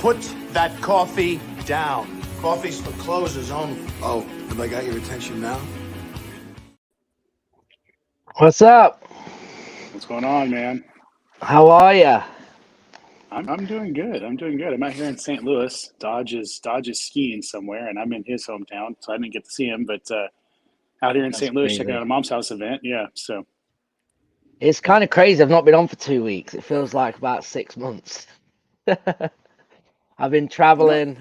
Put that coffee down. Coffee's for closers only. Oh, have I got your attention now? What's up? What's going on, man? How are you? I'm doing good. I'm out here in St. Louis. Dodge is skiing somewhere, and I'm in his hometown, so I didn't get to see him. But out here in That's St. Louis, crazy. checking out a mom's house event. Yeah, so It's kind of crazy. I've not been on for 2 weeks. It feels like about 6 months. I've been traveling,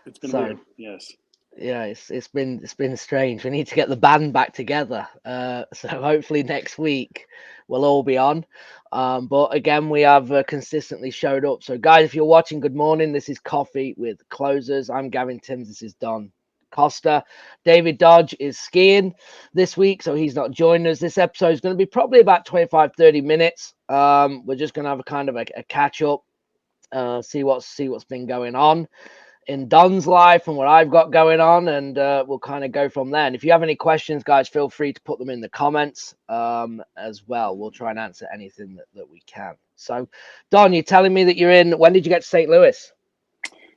it's been so weird. Yes. yeah, it's been strange. We need to get the band back together. So hopefully next week we'll all be on. But again, we have consistently showed up. So guys, if you're watching, good morning. This is Coffee with Closers. I'm Gavin Timms. This is Don Costa. David Dodge is skiing this week, so he's not joining us. This episode is going to be probably about 25-30 minutes. We're just going to have a kind of a catch up, see what's been going on in Don's life and what I've got going on, and we'll kind of go from there. And if you have any questions, guys, feel free to put them in the comments as well. We'll try and answer anything that we can. So, Don, you're telling me that you're in. When did you get to St. Louis?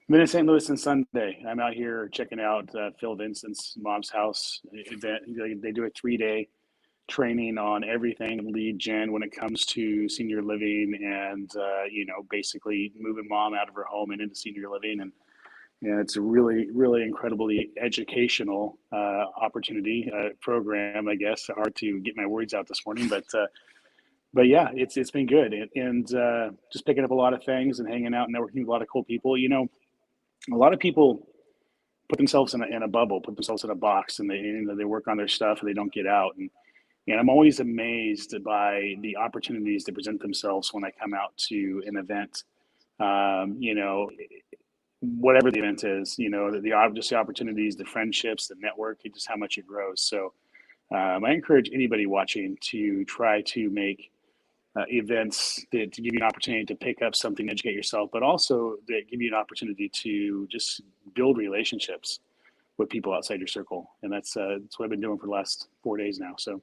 I'm in St. Louis on Sunday. I'm out here checking out Phil Vincent's mom's house event. They do a 3-day training on everything lead gen when it comes to senior living and basically moving mom out of her home and into senior living. And it's a really, really incredibly educational opportunity program. I guess hard to get my words out this morning, but yeah, it's been good, and just picking up a lot of things and hanging out and networking with a lot of cool people. A lot of people put themselves in a bubble, put themselves in a box, and they work on their stuff and they don't get out. And I'm always amazed by the opportunities that present themselves when I come out to an event. Whatever the event is, just the opportunities, the friendships, the network, just how much it grows. So I encourage anybody watching to try to make events that to give you an opportunity to pick up something, educate yourself, but also that give you an opportunity to just build relationships with people outside your circle. And that's what I've been doing for the last 4 days now. So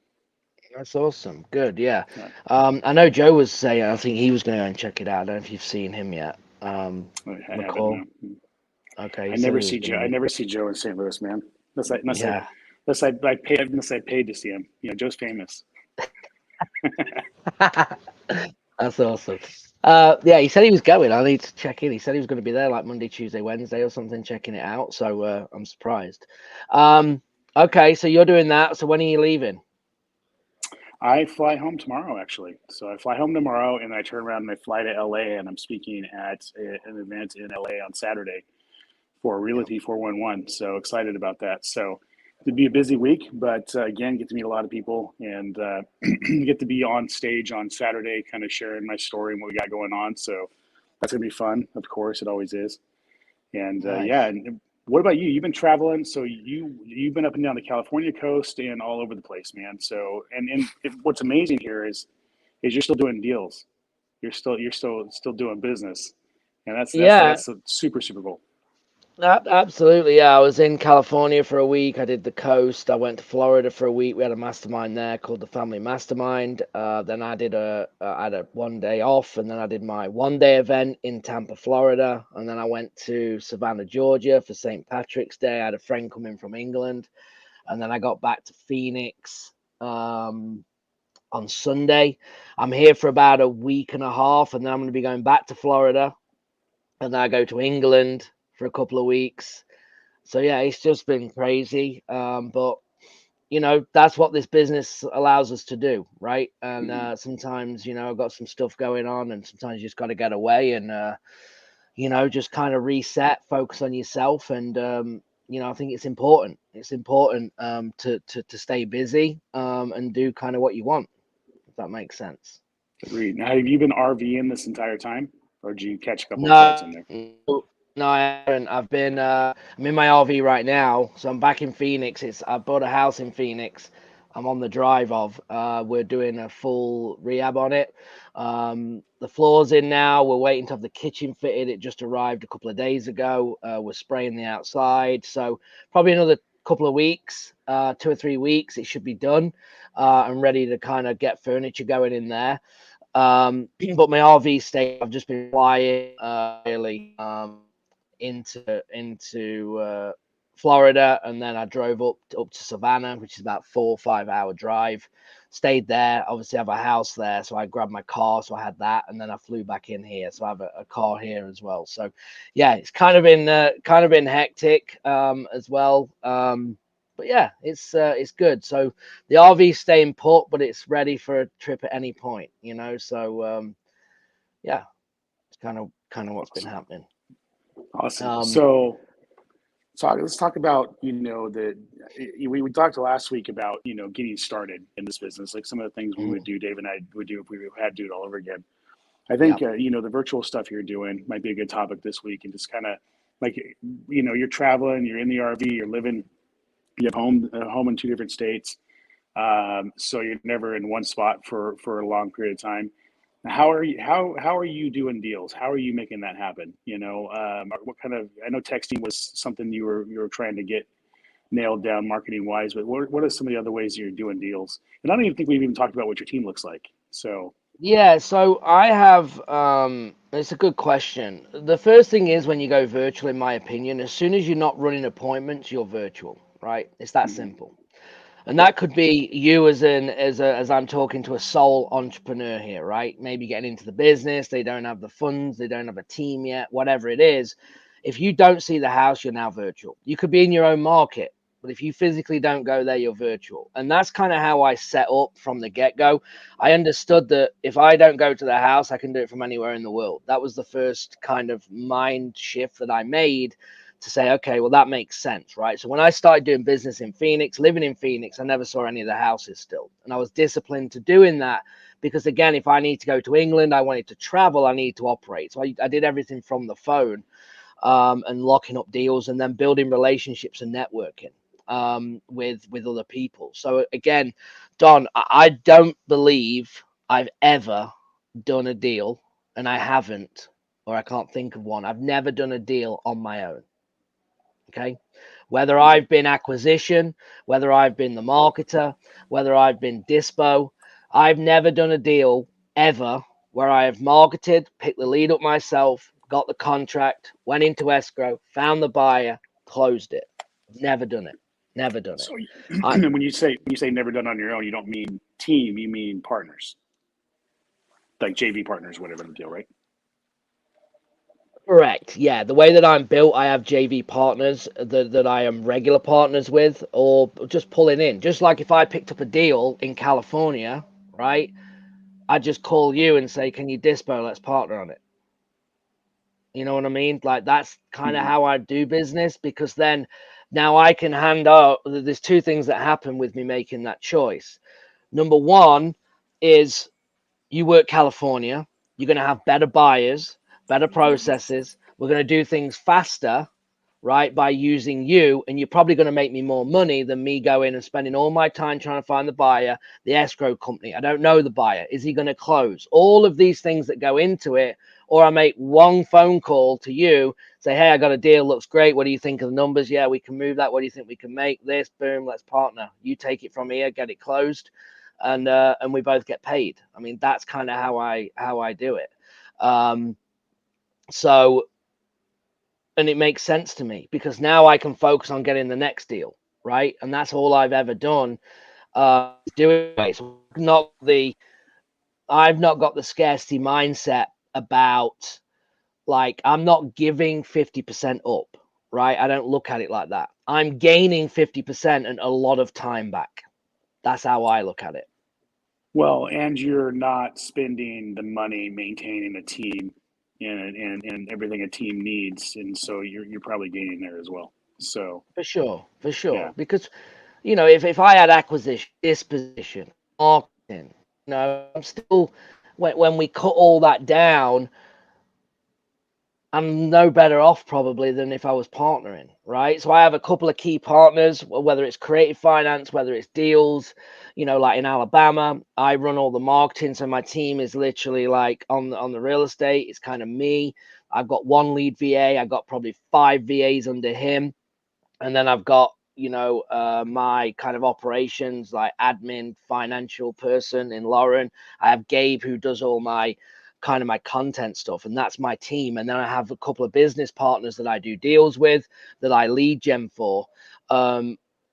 That's awesome. Good, yeah. I know Joe was saying, I think he was going to go and check it out. I don't know if you've seen him yet. McCall. Okay. I never see Joe. I never see Joe in St. Louis, man. Unless I paid to see him. Joe's famous. That's awesome. Yeah, he said he was going. I need to check in. He said he was going to be there like Monday, Tuesday, Wednesday or something, checking it out. So I'm surprised. Okay, so you're doing that. So when are you leaving? I fly home tomorrow, actually. So I fly home tomorrow, and I turn around and I fly to LA, and I'm speaking at an event in LA on Saturday for Realty 411. So excited about that. So it'd be a busy week, but again, get to meet a lot of people and get to be on stage on Saturday, kind of sharing my story and what we got going on. So that's gonna be fun. Of course, it always is. And Nice. yeah. And what about you? You've been traveling, so you've been up and down the California coast and all over the place, man. So and what's amazing here is you're still doing deals. You're still doing business, and that's super cool. Absolutely, yeah. I was in California for a week. I did the coast. I went to Florida for a week. We had a mastermind there called the Family Mastermind. Then I did I had a 1 day off, and then I did my 1 day event in Tampa, Florida, and then I went to Savannah, Georgia for St. Patrick's Day. I had a friend come in from England, and then I got back to Phoenix on Sunday. I'm here for about a week and a half, and then I'm going to be going back to Florida, and then I go to England for a couple of weeks. So yeah, it's just been crazy. But that's what this business allows us to do, right? And sometimes, I've got some stuff going on, and sometimes you just got to get away and just kind of reset, focus on yourself. And I think it's important. It's important to stay busy and do kind of what you want, if that makes sense. Agreed. Now, have you been RVing this entire time, or did you catch a couple of flights in there? No, I haven't. I'm in my RV right now, so I'm back in Phoenix. I bought a house in Phoenix. I'm on the drive of. We're doing a full rehab on it. The floor's in now. We're waiting to have the kitchen fitted. It just arrived a couple of days ago. We're spraying the outside, so probably another couple of weeks, 2 or 3 weeks, it should be done and ready to kind of get furniture going in there. But my RV stay, I've just been flying really into Florida, and then I drove up to Savannah, which is about 4 or 5 hour drive. Stayed there. Obviously, I have a house there, so I grabbed my car, so I had that, and then I flew back in here, so I have a car here as well. So, yeah, it's kind of been hectic as well. But yeah, it's good. So the RV's staying put, but it's ready for a trip at any point, you know. So yeah, it's kind of what's been happening. Awesome. Um, So let's talk about, we talked last week about, getting started in this business, like some of the things we would do, Dave and I would do if we had to do it all over again. I yeah, think, the virtual stuff you're doing might be a good topic this week, and just kind of like, you're traveling, you're in the RV, you're living, you have a home in 2 different states. So you're never in one spot for a long period of time. How are you doing deals? How are you making that happen? What kind of, I know texting was something you were trying to get nailed down marketing wise, but what are some of the other ways you're doing deals? And I don't even think we've even talked about what your team looks like. So yeah. So I have. It's a good question. The first thing is when you go virtual, in my opinion, as soon as you're not running appointments, you're virtual, right? It's that mhm. simple. And that could be you as I'm talking to a sole entrepreneur here, right? Maybe getting into the business, they don't have the funds, they don't have a team yet, whatever it is. If you don't see the house, you're now virtual. You could be in your own market, but if you physically don't go there, you're virtual. And that's kind of how I set up from the get-go. I understood that if I don't go to the house, I can do it from anywhere in the world. That was the first kind of mind shift that I made to say, okay, well, that makes sense, right? So when I started doing business in Phoenix, living in Phoenix, I never saw any of the houses still. And I was disciplined to doing that because, again, if I need to go to England, I wanted to travel, I need to operate. So I did everything from the phone and locking up deals and then building relationships and networking with other people. So again, Don, I don't believe I've ever done a deal, and I haven't, or I can't think of one. I've never done a deal on my own. Okay. Whether Okay. I've been acquisition, whether I've been the marketer, whether I've been dispo, I've never done a deal ever where I have marketed, picked the lead up myself, got the contract, went into escrow, found the buyer, closed it. Never done it. Never done it. So I, when you say never done on your own, you don't mean team, you mean partners, like JV partners, whatever the deal, right? Correct. Yeah. The way that I'm built, I have JV partners that I am regular partners with or just pulling in. Just like if I picked up a deal in California, right? I just call you and say, can you dispo? Let's partner on it. You know what I mean? Like that's kind of Mm-hmm. how I do business because then now I can hand out. There's 2 things that happen with me making that choice. Number one is you work California, you're going to have better buyers, better processes. We're going to do things faster, right, by using you, and you're probably going to make me more money than me going and spending all my time trying to find the buyer, the escrow company. I don't know the buyer. Is he going to close? All of these things that go into it. Or I make one phone call to you, say, hey, I got a deal, looks great. What do you think of the numbers? Yeah, we can move that. What do you think we can make? This, boom, let's partner. You take it from here, get it closed, and we both get paid. I mean, that's kind of how I do it. So and it makes sense to me because now I can focus on getting the next deal, right? And that's all I've ever done. Doing it. So I've not got the scarcity mindset about like I'm not giving 50% up, right? I don't look at it like that. I'm gaining 50% and a lot of time back. That's how I look at it. Well, and you're not spending the money maintaining a team and everything a team needs, and so you're probably gaining there as well. So For sure, for yeah. sure. Because if I had acquisition, disposition, marketing, I'm still when we cut all that down, I'm no better off probably than if I was partnering, right? So I have a couple of key partners, whether it's creative finance, whether it's deals, like in Alabama, I run all the marketing. So my team is literally like on the real estate. It's kind of me. I've got one lead VA. I got probably 5 VAs under him. And then I've got my kind of operations, like admin, financial person in Lauren. I have Gabe who does all my content stuff, and that's my team. And then I have a couple of business partners that I do deals with, that I lead gen for.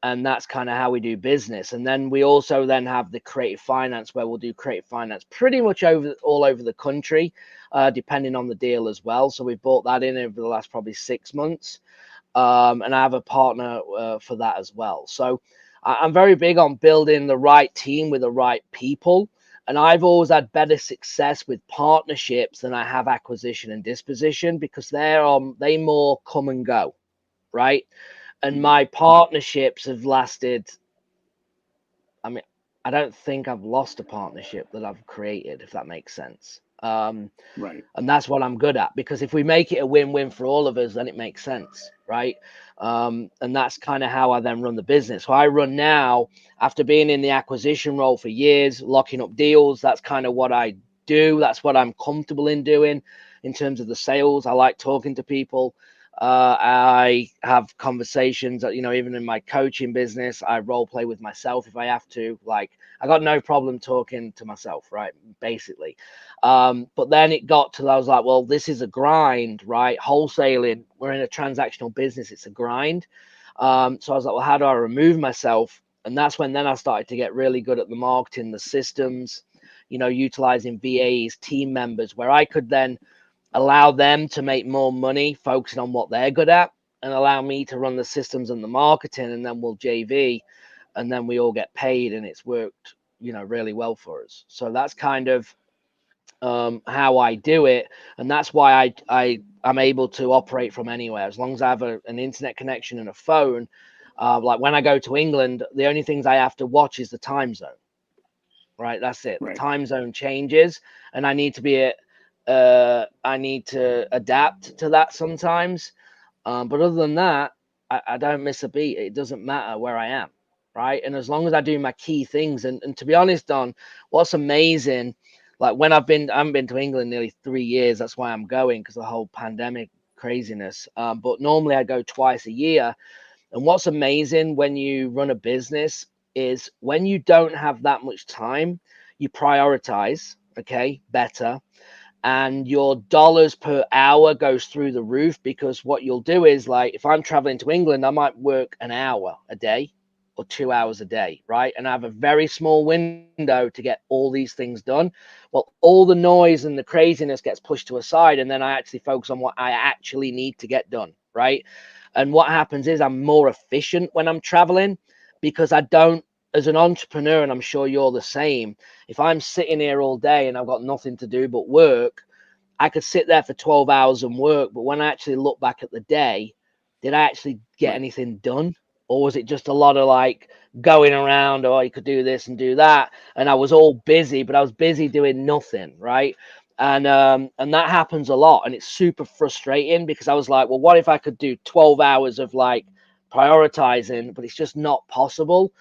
And that's kind of how we do business. And then we also then have the creative finance, where we'll do creative finance pretty much all over the country, depending on the deal as well. So we've brought that in over the last probably 6 months. And I have a partner for that as well. So I'm very big on building the right team with the right people. And I've always had better success with partnerships than I have acquisition and disposition, because they more come and go, right? And my partnerships have lasted. I mean, I don't think I've lost a partnership that I've created, if that makes sense. Right. And that's what I'm good at, because if we make it a win-win for all of us, then it makes sense, right? And that's kind of how I then run the business. So I run now, after being in the acquisition role for years, locking up deals. That's kind of what I do. That's what I'm comfortable in doing in terms of the sales. I like talking to people. I have conversations that, even in my coaching business, I role play with myself if I have to. Like, I got no problem talking to myself, right? Basically. But then it got to, I was like, well, this is a grind, right? Wholesaling, we're in a transactional business. It's a grind. So I was like, well, how do I remove myself? And that's when then I started to get really good at the marketing, the systems, utilizing VAs, team members, where I could then allow them to make more money focusing on what they're good at, and allow me to run the systems and the marketing, and then we'll JV, and then we all get paid, and it's worked, really well for us. So that's kind of how I do it, and that's why I'm able to operate from anywhere as long as I have an internet connection and a phone. Like when I go to England, the only things I have to watch is the time zone. Right, that's it. The Right. time zone changes, and I need to adapt to that sometimes. But other than that, I don't miss a beat. It doesn't matter where I am, right? And as long as I do my key things, and to be honest, Don, what's amazing, like when I haven't been to England nearly 3 years. That's why I'm going, because of the whole pandemic craziness. But normally I go twice a year. And what's amazing when you run a business is when you don't have that much time, you prioritize, okay, better. And your dollars per hour goes through the roof, because what you'll do is, like, if I'm traveling to England, I might work an hour a day or 2 hours a day, right? And I have a very small window to get all these things done. Well, all the noise and the craziness gets pushed to a side, and then I actually focus on what I actually need to get done, right? And what happens is I'm more efficient when I'm traveling, because I don't, as an entrepreneur, and I'm sure you're the same, if I'm sitting here all day and I've got nothing to do but work, I could sit there for 12 hours and work. But when I actually look back at the day, did I actually get Right. anything done? Or was it just a lot of like going around, oh, you could do this and do that? And I was all busy, but I was busy doing nothing, right? And that happens a lot, and it's super frustrating, because I was like, well, what if I could do 12 hours of like prioritizing, but it's just not possible.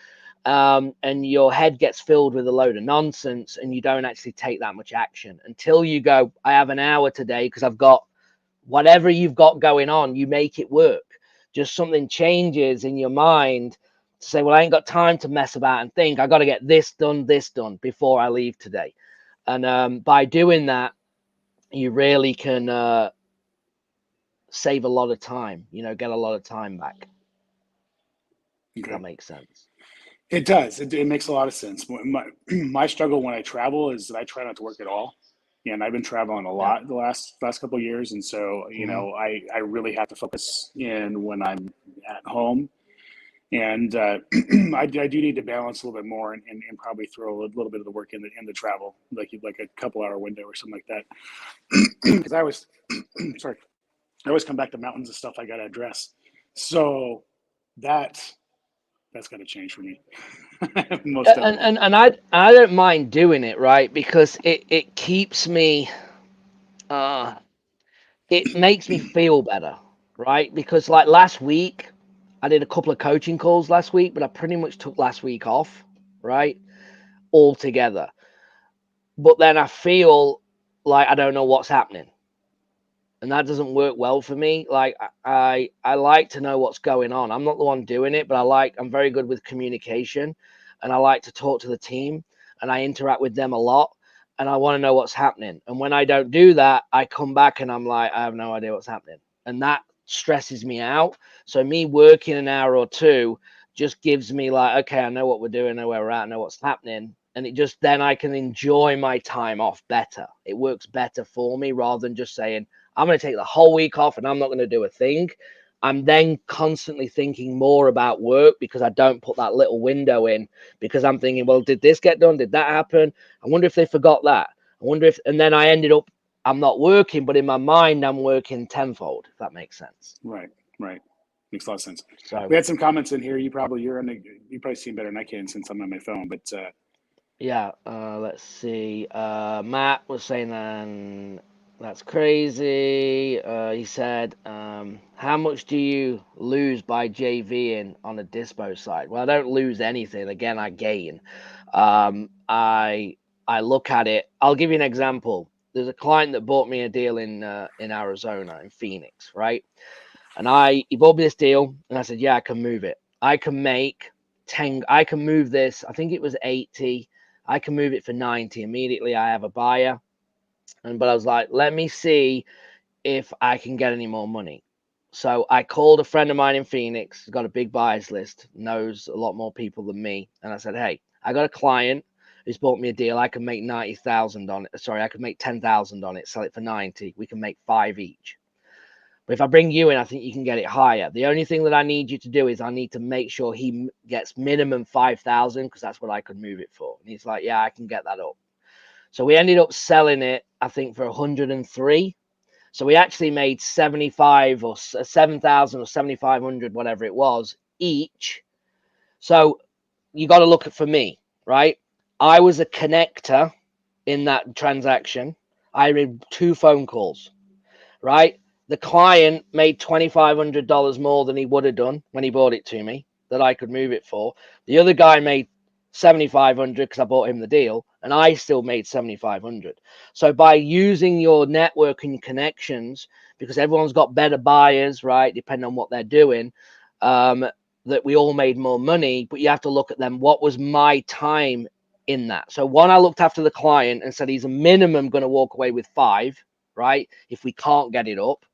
And your head gets filled with a load of nonsense, and you don't actually take that much action until you go, I have an hour today, because I've got whatever you've got going on, you make it work. Just something changes in your mind to say, well, I ain't got time to mess about and think. I got to get this done before I leave today. And by doing that, you really can save a lot of time, get a lot of time back. If Okay. that makes sense. It does. It makes a lot of sense. My struggle when I travel is that I try not to work at all. And I've been traveling a Yeah. lot the last couple of years, and so I really have to focus in when I'm at home, and I do need to balance a little bit more, and probably throw a little bit of the work in the travel, like a couple hour window or something like that. Because I always sorry, I always come back to mountains and stuff I got to address, so that's got to change for me. Most definitely. And I don't mind doing it, right? Because it keeps me it makes me feel better, right? Because like last week, I did a couple of coaching calls last week, but I pretty much took last week off, right? Altogether. But then I feel like I don't know what's happening, and that doesn't work well for me. Like I like to know what's going on. I'm not the one doing it, but I'm very good with communication, and I like to talk to the team, and I interact with them a lot, and I want to know what's happening. And when I don't do that, I come back and I'm like, I have no idea what's happening, and that stresses me out. So me working an hour or two just gives me like, okay, I know what we're doing, I know where we're at, I know what's happening. And it just, then I can enjoy my time off better. It works better for me rather than just saying, I'm going to take the whole week off and I'm not going to do a thing. I'm then constantly thinking more about work because I don't put that little window in, because I'm thinking, well, did this get done? Did that happen? I wonder if they forgot that. I wonder if, and then I ended up, I'm not working, but in my mind, I'm working tenfold, if that makes sense. Right. Makes a lot of sense. So We had some comments in here. You probably see better than I can since I'm on my phone. But yeah, let's see. Matt was saying that's crazy. He said, how much do you lose by JVing on a dispo side? Well, I don't lose anything. Again, I gain. I look at it. I'll give you an example. There's a client that bought me a deal in Arizona, in Phoenix, right? And he bought me this deal, and I said, yeah, I can move it. I can make 10. I can move this. I think it was 80. I can move it for 90. Immediately, I have a buyer. But I was like, let me see if I can get any more money. So I called a friend of mine in Phoenix, who's got a big buyers list, knows a lot more people than me. And I said, hey, I got a client who's bought me a deal. I can make 90,000 on it. Sorry, I can make 10,000 on it, sell it for 90. We can make 5 each. But if I bring you in, I think you can get it higher. The only thing that I need you to do is I need to make sure he gets minimum 5,000, because that's what I could move it for. And he's like, yeah, I can get that up. So we ended up selling it, I think, for 103. So we actually made 75 or 7,000 or 7,500, whatever it was, each. So you got to look at, for me, right? I was a connector in that transaction. I made 2 phone calls, right? The client made $2,500 more than he would have done when he bought it to me, that I could move it for. The other guy made 7,500 because I bought him the deal, and I still made 7,500. So by using your network and connections, because everyone's got better buyers, right, depending on what they're doing, that we all made more money. But you have to look at them. What was my time in that? So one, I looked after the client and said he's a minimum going to walk away with 5, right, if we can't get it up.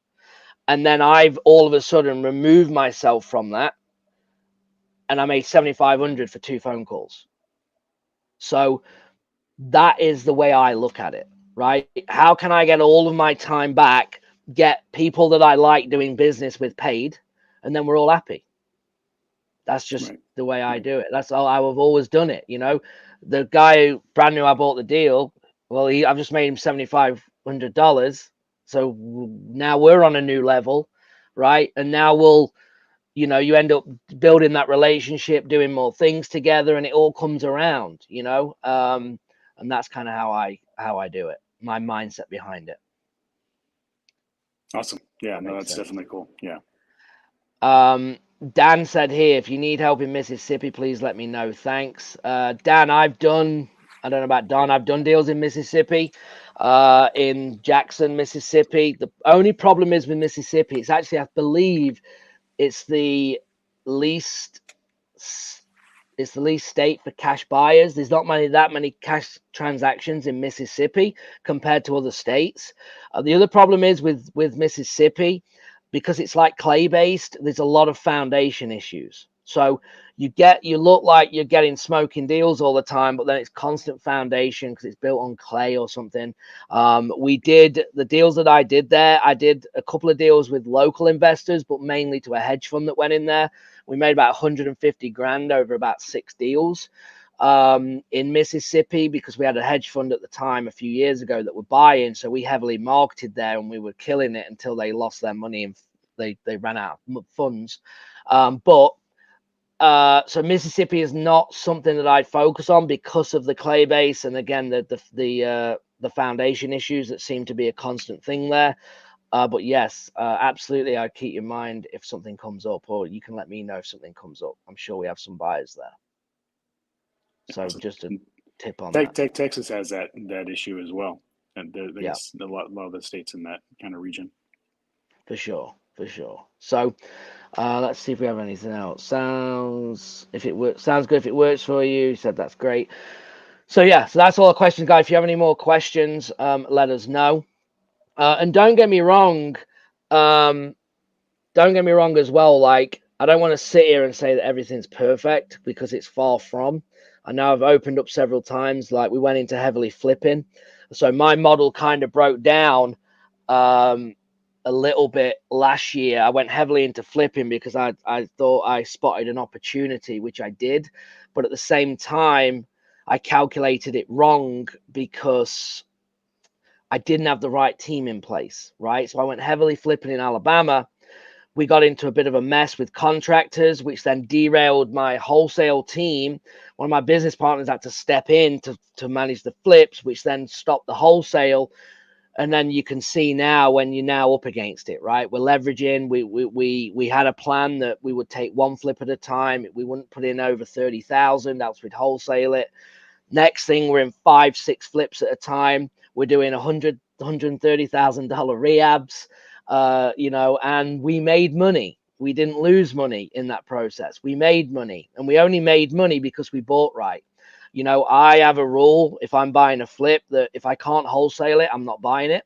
And then I've all of a sudden removed myself from that, and I made 7,500 for 2 phone calls. So that is the way I look at it, right? How can I get all of my time back, get people that I like doing business with paid, and then we're all happy? That's just the way I do it. That's how I've always done it. You know, the guy who brand new I bought the deal, well, I've just made him $7,500. So now we're on a new level, right? And now you end up building that relationship, doing more things together, and it all comes around, and that's kind of how I do it. My mindset behind it. Awesome. Yeah, no, that's definitely cool. Yeah. Dan said here, if you need help in Mississippi, please let me know. Thanks. Dan, I don't know about Don. I've done deals in Mississippi, in Jackson, Mississippi. The only problem is with Mississippi, it's actually, I believe, it's the least state for cash buyers. There's not that many cash transactions in Mississippi compared to other states. The other problem is with Mississippi, because it's like clay based, there's a lot of foundation issues. So you look like you're getting smoking deals all the time, but then it's constant foundation because it's built on clay or something. We did the deals that I did there. I did a couple of deals with local investors, but mainly to a hedge fund that went in there. We made about 150 grand over about 6 deals in Mississippi, because we had a hedge fund at the time a few years ago that were buying. So we heavily marketed there, and we were killing it until they lost their money and they ran out of funds. So Mississippi is not something that I focus on because of the clay base, and again the foundation issues that seem to be a constant thing there. But yes, absolutely, I keep in mind if something comes up, or you can let me know if something comes up. I'm sure we have some buyers there. So just a tip on that. Texas has that issue as well, and I guess a lot of the states in that kind of region. for sure, for sure. So let's see if we have anything else. Sounds good if it works for you. You said that's great. So yeah, so that's all the questions, guys. If you have any more questions, let us know. And don't get me wrong, as well. Like, I don't want to sit here and say that everything's perfect, because it's far from. I know I've opened up several times. Like, we went into heavily flipping, so my model kind of broke down a little bit last year. I went heavily into flipping because I thought I spotted an opportunity, which I did, but at the same time, I calculated it wrong because I didn't have the right team in place, right? So I went heavily flipping in Alabama. We got into a bit of a mess with contractors, which then derailed my wholesale team. One of my business partners had to step in to manage the flips, which then stopped the wholesale. And then you can see now, when you're now up against it, right? We're leveraging. We had a plan that we would take one flip at a time. We wouldn't put in over 30,000, else we'd wholesale it. Next thing, we're in 5-6 flips at a time. We're doing $130,000 rehabs, and we made money. We didn't lose money in that process. We made money, and we only made money because we bought right. I have a rule: if I'm buying a flip, that if I can't wholesale it, I'm not buying it.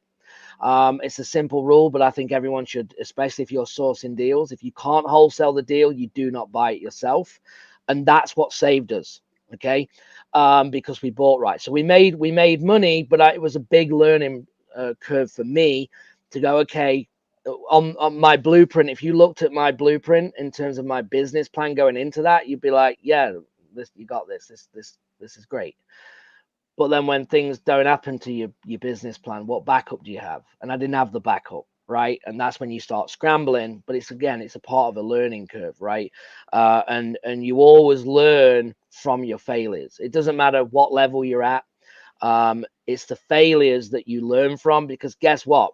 It's a simple rule, but I think everyone should, especially if you're sourcing deals. If you can't wholesale the deal, you do not buy it yourself, and that's what saved us. Okay, because we bought right. So we made money, but it was a big learning curve for me to go, okay, on my blueprint. If you looked at my blueprint in terms of my business plan going into that, you'd be like, yeah, you got this. This is great. But then when things don't happen to your business plan, what backup do you have? And I didn't have the backup, right? And that's when you start scrambling. But it's a part of a learning curve, right? And you always learn from your failures. It doesn't matter what level you're at. It's the failures that you learn from, because guess what?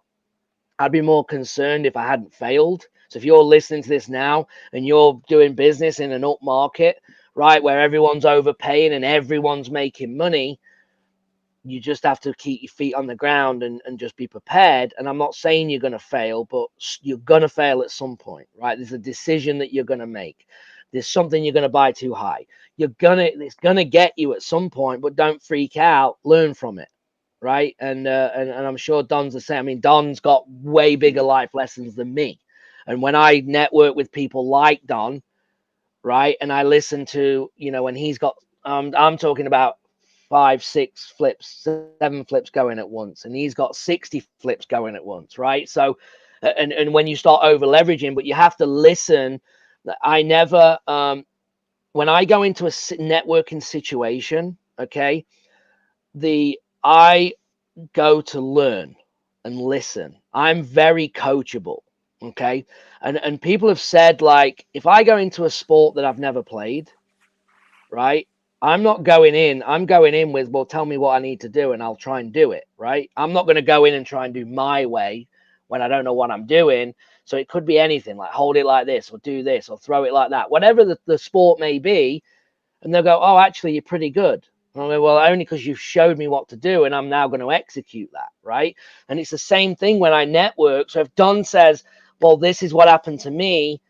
I'd be more concerned if I hadn't failed. So if you're listening to this now and you're doing business in an up market, right, where everyone's overpaying and everyone's making money, you just have to keep your feet on the ground and just be prepared. And I'm not saying you're going to fail, but you're going to fail at some point, right? There's a decision that you're going to make. There's something you're going to buy too high. It's going to get you at some point, but don't freak out. Learn from it, right? And I'm sure Don's the same. I mean, Don's got way bigger life lessons than me. And when I network with people like Don, right, and I listen to, when he's got, I'm talking about 5-6 flips, 7 flips going at once, and he's got 60 flips going at once, right? So, and when you start over leveraging, but you have to listen. I never, when I go into a networking situation, okay, I go to learn and listen. I'm very coachable, okay, and people have said, like, if I go into a sport that I've never played, right? I'm going in with, well, tell me what I need to do and I'll try and do it, right? I'm not going to go in and try and do my way when I don't know what I'm doing. So it could be anything, like hold it like this or do this or throw it like that, whatever the sport may be. And they'll go, oh, actually, you're pretty good. And I'm like, well, only because you've showed me what to do and I'm now going to execute that, right? And it's the same thing when I network. So if Don says, well, this is what happened to me,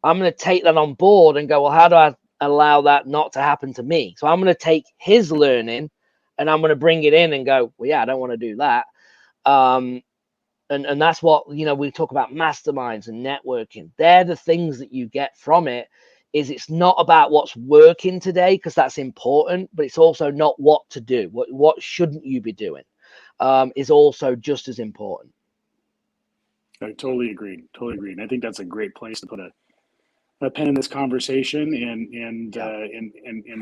I'm going to take that on board and go, well, how do I allow that not to happen to me? So I'm going to take his learning and I'm going to bring it in and go, well, yeah, I don't want to do that. And that's what, we talk about masterminds and networking. They're the things that you get from it. It's not about what's working today, because that's important, but it's also not what to do. What shouldn't you be doing is also just as important. I totally agreed. And I think that's a great place to put a pen in this conversation and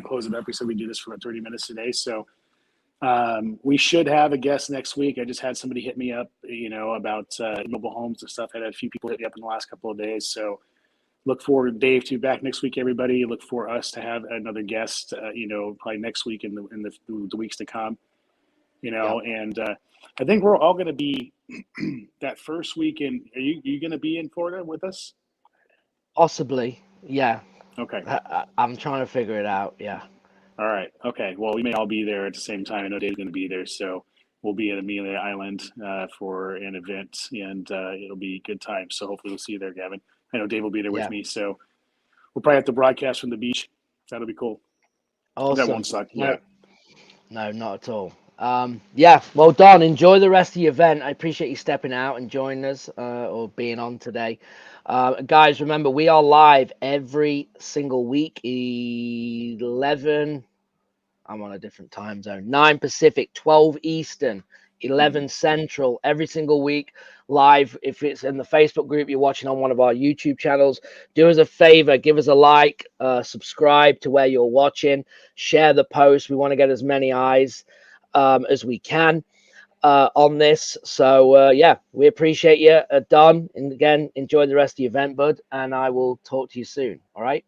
close it up. We said we do this for about 30 minutes today. So we should have a guest next week. I just had somebody hit me up, about mobile homes and stuff. I had a few people hit me up in the last couple of days. So look for Dave to be back next week, everybody. Look for us to have another guest, probably next week in the weeks to come, and I think we're all going to be that first weekend. Are you going to be in Florida with us? Possibly. Yeah. Okay. I'm trying to figure it out. Yeah. All right. Okay. Well, we may all be there at the same time. I know Dave's going to be there. So we'll be at Amelia Island for an event, and it'll be a good time. So hopefully we'll see you there, Gavin. I know Dave will be there with me, so we'll probably have to broadcast from the beach. That'll be cool. Awesome. That won't suck. No, Yeah. no, not at all. Yeah, well, Don, enjoy the rest of the event. I appreciate you stepping out and joining us or being on today. Guys, remember, we are live every single week, 11. I'm on a different time zone. 9 Pacific, 12 Eastern, 11 Central, every single week live. If it's in the Facebook group, you're watching on one of our YouTube channels, do us a favor, give us a like, subscribe to where you're watching, share the post. We want to get as many eyes as we can on this. So, yeah, we appreciate you, Don. And again, enjoy the rest of the event, bud. And I will talk to you soon. All right.